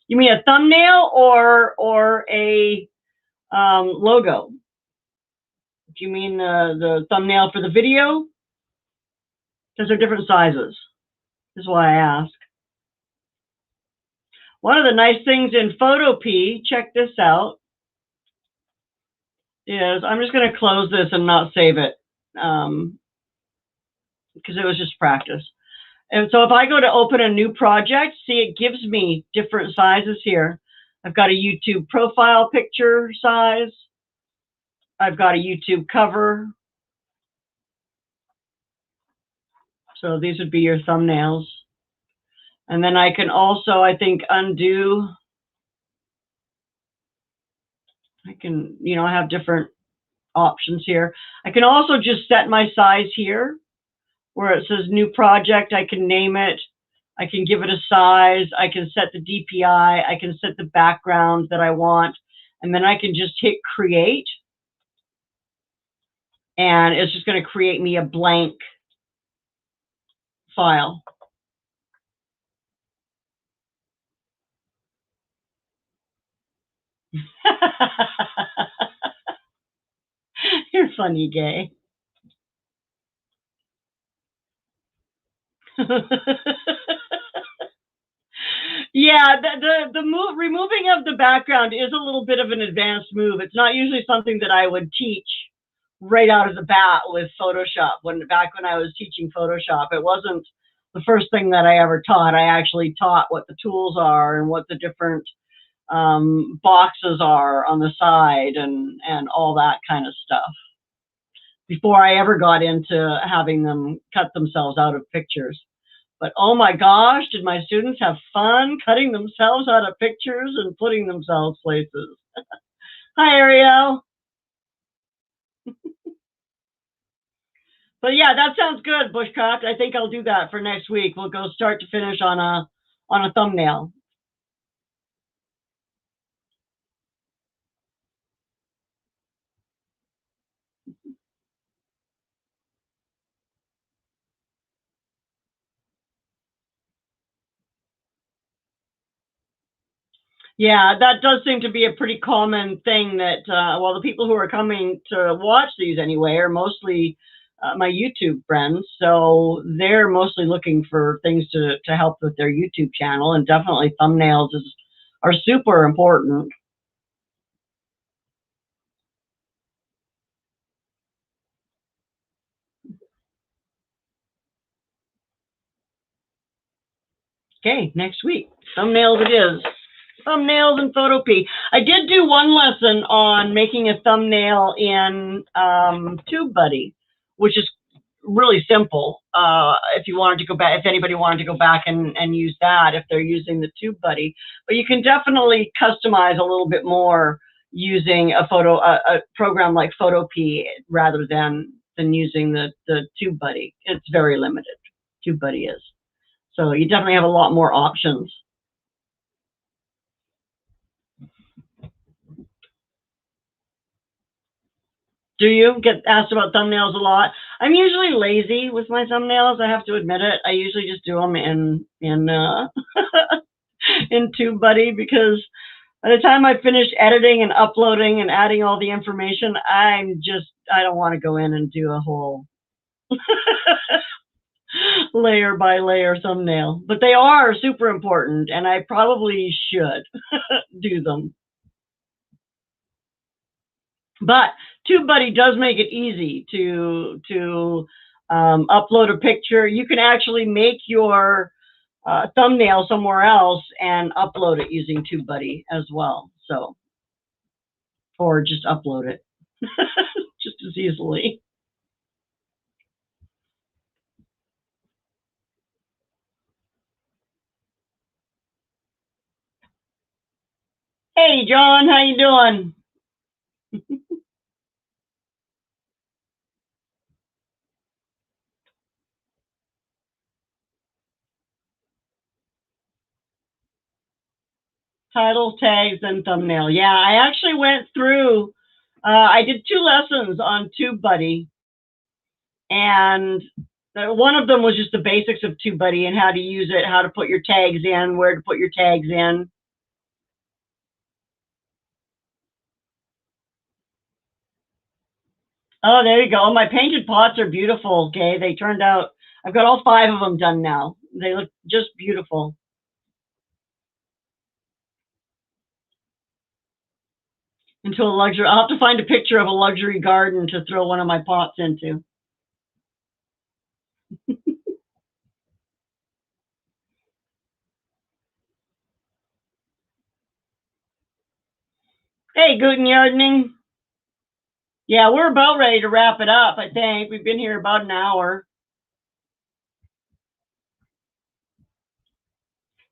You mean a thumbnail or a logo? Do you mean the thumbnail for the video? Because they're different sizes. This is why I ask. One of the nice things in Photopea, check this out, is I'm just going to close this and not save it because it was just practice. And so if I go to open a new project, see, it gives me different sizes here. I've got a YouTube profile picture size. I've got a YouTube cover. So these would be your thumbnails. And then I can also, I think, undo. I can, I have different options here. I can also just set my size here where it says new project. I can name it. I can give it a size. I can set the DPI. I can set the background that I want. And then I can just hit create. And it's just going to create me a blank file. You're funny, Gay. Yeah, the move, removing of the background is a little bit of an advanced move. It's not usually something that I would teach right out of the bat with Photoshop. Back when I was teaching Photoshop, it wasn't the first thing that I ever taught. I actually taught what the tools are and what the different boxes are on the side and all that kind of stuff before I ever got into having them cut themselves out of pictures. But oh my gosh, did my students have fun cutting themselves out of pictures and putting themselves places. Hi, Ariel. But yeah, that sounds good, Bushcraft. I think I'll do that for next week. We'll go start to finish on a thumbnail. Yeah, that does seem to be a pretty common thing that, well, the people who are coming to watch these anyway are mostly my YouTube friends. So they're mostly looking for things to help with their YouTube channel, and definitely thumbnails are super important. Okay, next week, thumbnails it is. Thumbnails and Photopea. I did do one lesson on making a thumbnail in TubeBuddy, which is really simple. If you wanted to go back, if anybody wanted to go back and use that, if they're using the TubeBuddy, but you can definitely customize a little bit more using a program like Photopea rather than using the TubeBuddy. It's very limited. TubeBuddy is. So you definitely have a lot more options. Do you get asked about thumbnails a lot? I'm usually lazy with my thumbnails. I have to admit it. I usually just do them in in TubeBuddy because by the time I finish editing and uploading and adding all the information, I don't want to go in and do a whole layer by layer thumbnail. But they are super important, and I probably should do them. But TubeBuddy does make it easy to upload a picture. You can actually make your thumbnail somewhere else and upload it using TubeBuddy as well. So, or just upload it just as easily. John, how you doing? Title, tags, and thumbnail. Yeah, I actually went through, I did 2 lessons on TubeBuddy, and one of them was just the basics of TubeBuddy and how to use it, how to put your tags in, where to put your tags in. Oh, there you go. My painted pots are beautiful, Gay. They turned out, I've got all 5 of them done now. They look just beautiful. Into a luxury, I'll have to find a picture of a luxury garden to throw one of my pots into. Hey, guten Gardening. Yeah, we're about ready to wrap it up, I think. We've been here about an hour.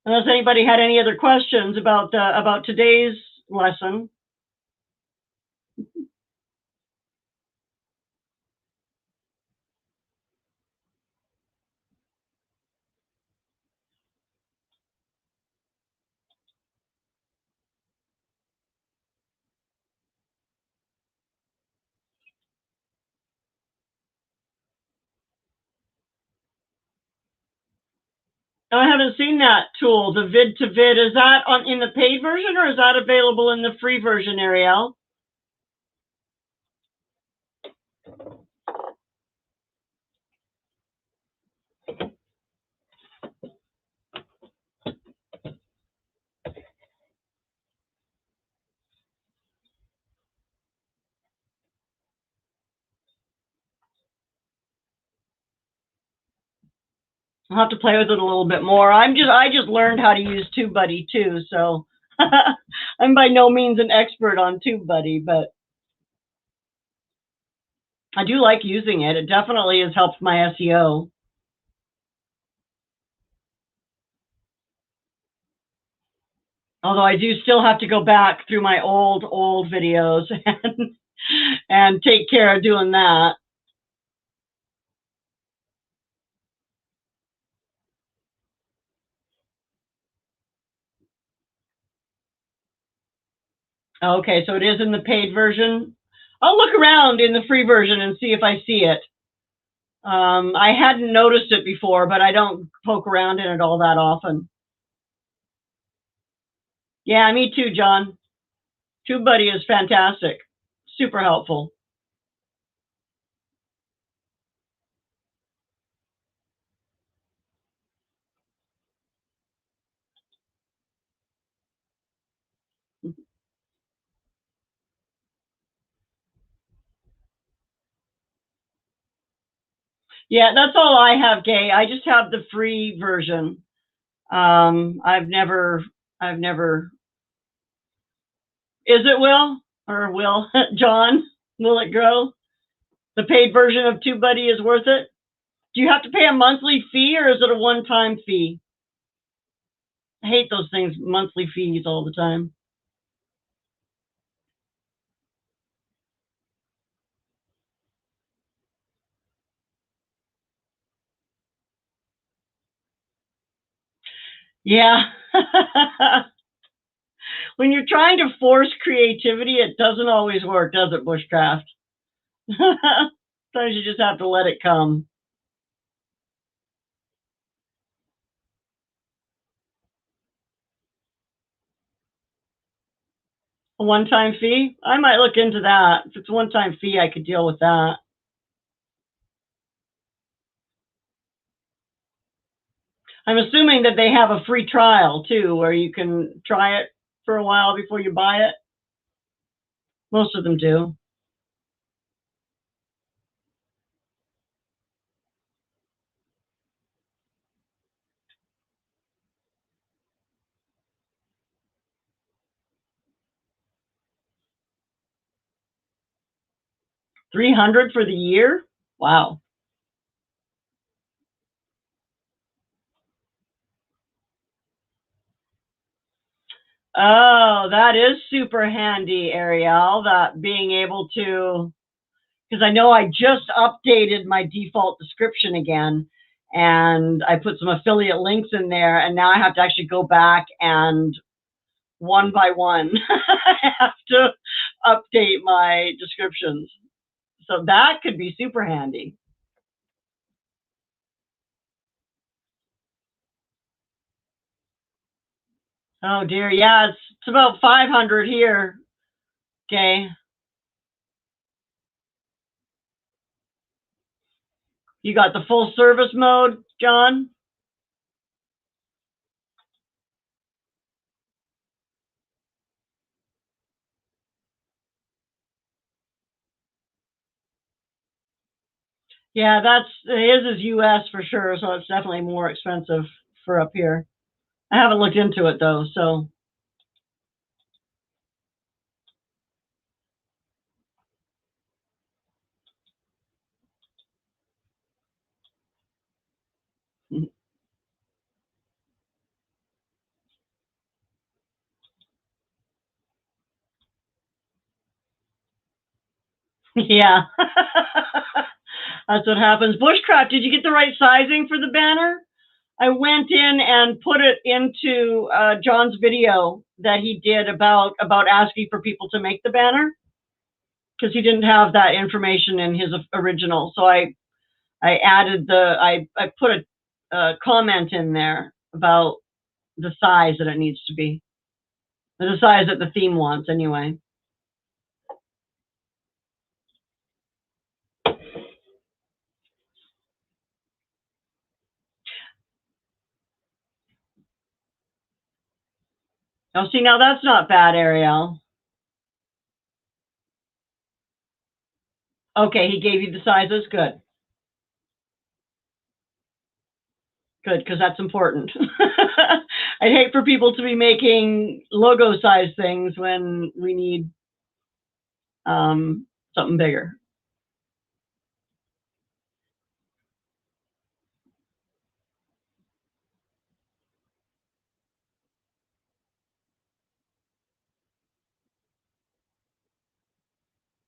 Unless anybody had any other questions about today's lesson. I haven't seen that tool, the vid to vid. Is that in the paid version or is that available in the free version, Ariel? I'll have to play with it a little bit more. I just learned how to use TubeBuddy too, so I'm by no means an expert on TubeBuddy, but I do like using it. It definitely has helped my SEO. Although I do still have to go back through my old videos and take care of doing that. Okay, so it is in the paid version. I'll look around in the free version and see if I see it. I hadn't noticed it before, but I don't poke around in it all that often. Yeah, me too, John. TubeBuddy is fantastic. Super helpful. Yeah, that's all I have, Gay. I just have the free version. I've never. Is it will John? Will it grow? The paid version of TubeBuddy is worth it. Do you have to pay a monthly fee or is it a one-time fee? I hate those things, monthly fees all the time. Yeah. When you're trying to force creativity, it doesn't always work, does it, Bushcraft? Sometimes you just have to let it come. A one-time fee? I might look into that. If it's a one-time fee, I could deal with that. I'm assuming that they have a free trial too, where you can try it for a while before you buy it. Most of them do. $300 for the year? Wow. Oh, that is super handy, Ariel, that being able to, because I know I just updated my default description again, and I put some affiliate links in there, and now I have to actually go back and one by one, I have to update my descriptions. So that could be super handy. Oh dear, yeah, it's about 500 here. Okay. You got the full service mode, John? Yeah, his is US for sure, so it's definitely more expensive for up here. I haven't looked into it though, so. Yeah. That's what happens. Bushcraft, did you get the right sizing for the banner? I went in and put it into John's video that he did about asking for people to make the banner, because he didn't have that information in his original. So I added I put a comment in there about the size that it needs to be, the size that the theme wants anyway. Oh, see, now that's not bad, Ariel. Okay, he gave you the sizes. Good. Good, because that's important. I'd hate for people to be making logo size things when we need something bigger.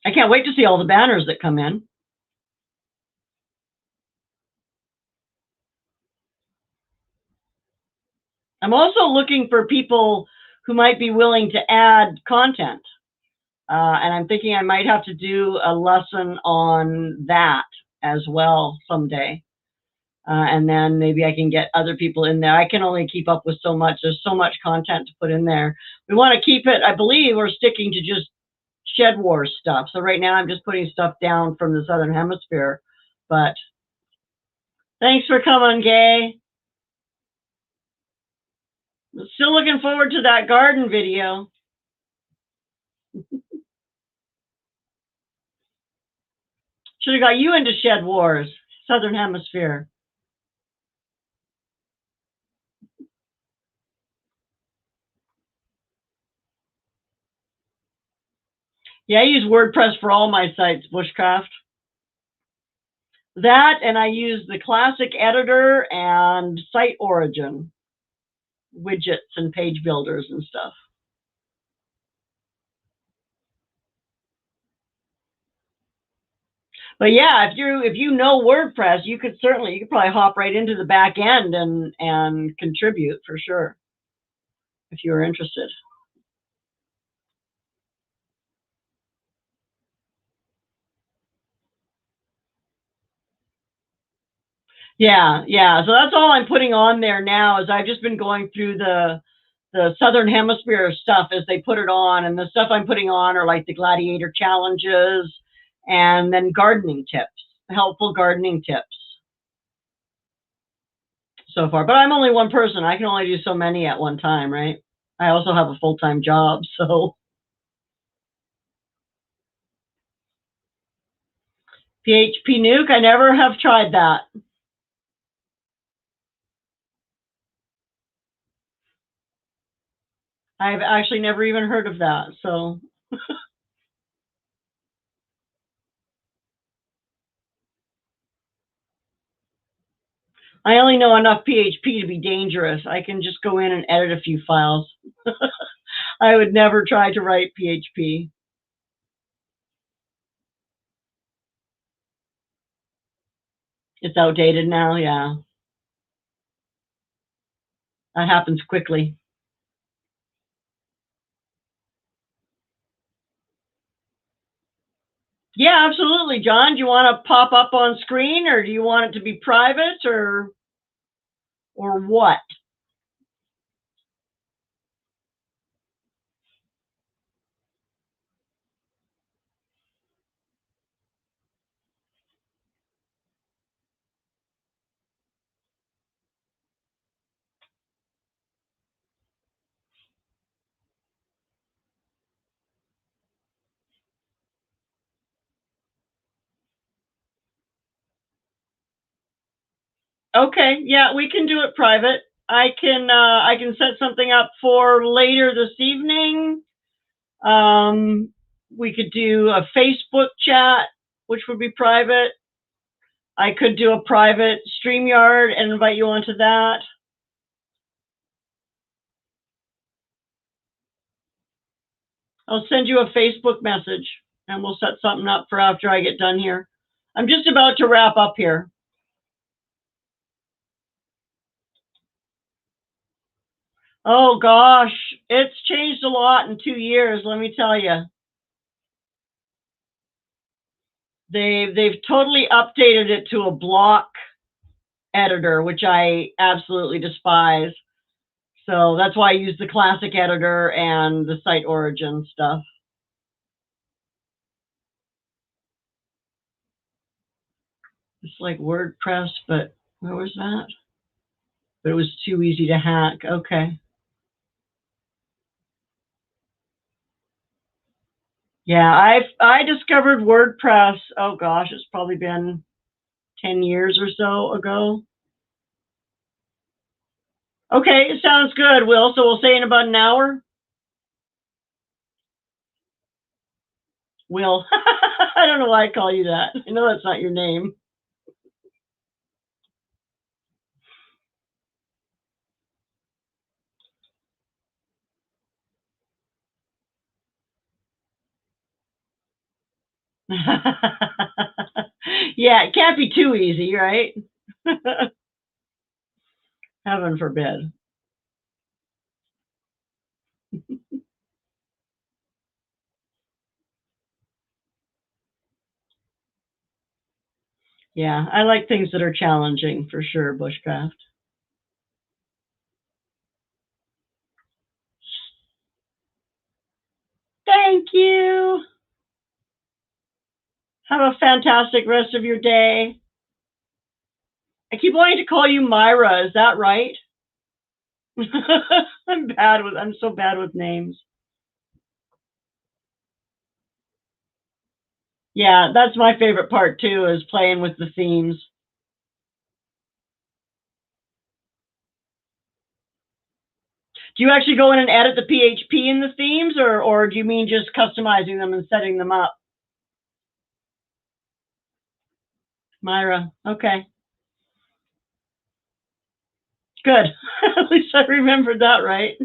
I can't wait to see all the banners that come in. I'm also looking for people who might be willing to add content. And I'm thinking I might have to do a lesson on that as well someday. And then maybe I can get other people in there. I can only keep up with so much. There's so much content to put in there. We want to keep it, I believe we're sticking to just Shed Wars stuff. So right now I'm just putting stuff down from the Southern Hemisphere. But thanks for coming, Gay. Still looking forward to that garden video. Should have got you into Shed Wars, Southern Hemisphere. Yeah, I use WordPress for all my sites, Bushcraft. That, and I use the classic editor and Site Origin widgets and page builders and stuff. But yeah, if you know WordPress, you could probably hop right into the back end and contribute for sure if you were interested. Yeah, yeah. So that's all I'm putting on there now. Is I've just been going through the Southern Hemisphere stuff as they put it on, and the stuff I'm putting on are like the gladiator challenges, and then gardening tips, helpful gardening tips so far. But I'm only one person. I can only do so many at one time, right? I also have a full-time job, so. PHP Nuke, I never have tried that. I've actually never even heard of that, so. I only know enough PHP to be dangerous. I can just go in and edit a few files. I would never try to write PHP. It's outdated now, yeah. That happens quickly. Yeah, absolutely, John. Do you want to pop up on screen, or do you want it to be private, or what? Okay, yeah, we can do it private. I can set something up for later this evening. We could do a Facebook chat, which would be private. I could do a private StreamYard and invite you onto that. I'll send you a Facebook message and we'll set something up for after I get done here. I'm just about to wrap up here. Oh gosh, it's changed a lot in 2 years, let me tell you. They've totally updated it to a block editor, which I absolutely despise. So that's why I use the classic editor and the site origin stuff. It's like WordPress, but where was that? But it was too easy to hack. Okay. Yeah, I discovered WordPress. Oh gosh, it's probably been 10 years or so ago. Okay, sounds good, Will. So we'll say in about an hour. Will. I don't know why I call you that. I know that's not your name. Yeah, it can't be too easy, right? Heaven forbid. Yeah, I like things that are challenging for sure, bushcraft. Thank you. Have a fantastic rest of your day. I keep wanting to call you Myra. Is that right? I'm so bad with names. Yeah, that's my favorite part too, is playing with the themes. Do you actually go in and edit the PHP in the themes, or do you mean just customizing them and setting them up? Myra, okay. Good. At least I remembered that right.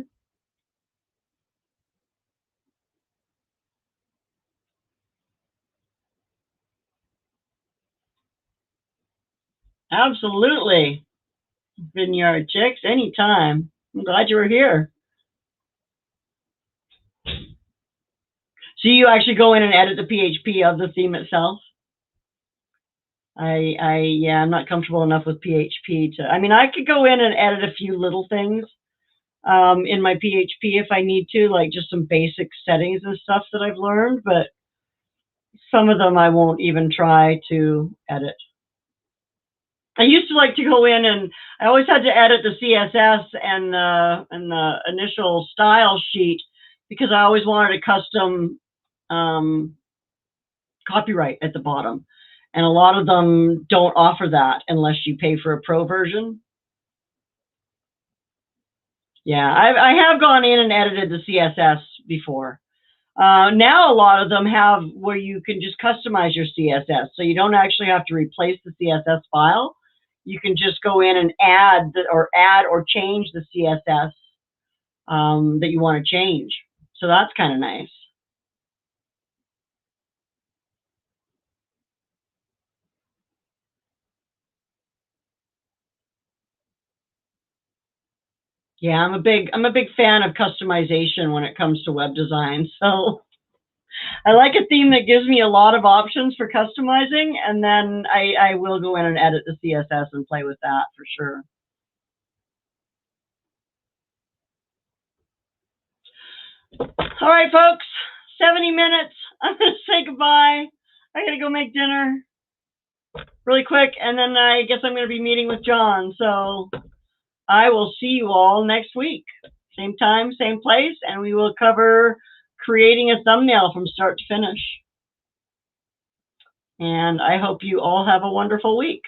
Absolutely. Vineyard Chicks, anytime. I'm glad you were here. So you actually go in and edit the PHP of the theme itself? Yeah, I'm not comfortable enough with PHP to, I mean, I could go in and edit a few little things in my PHP if I need to, like just some basic settings and stuff that I've learned, but some of them I won't even try to edit. I used to like to go in and I always had to edit the CSS and the initial style sheet because I always wanted a custom copyright at the bottom. And a lot of them don't offer that unless you pay for a pro version. Yeah, I have gone in and edited the CSS before. Now a lot of them have where you can just customize your CSS. So you don't actually have to replace the CSS file. You can just go in and add or change the CSS that you want to change. So that's kind of nice. Yeah, I'm a big fan of customization when it comes to web design. So I like a theme that gives me a lot of options for customizing, and then I will go in and edit the CSS and play with that for sure. All right, folks, 70 minutes. I'm going to say goodbye. I got to go make dinner really quick, and then I guess I'm going to be meeting with John. So I will see you all next week. Same time, same place, and we will cover creating a thumbnail from start to finish. And I hope you all have a wonderful week.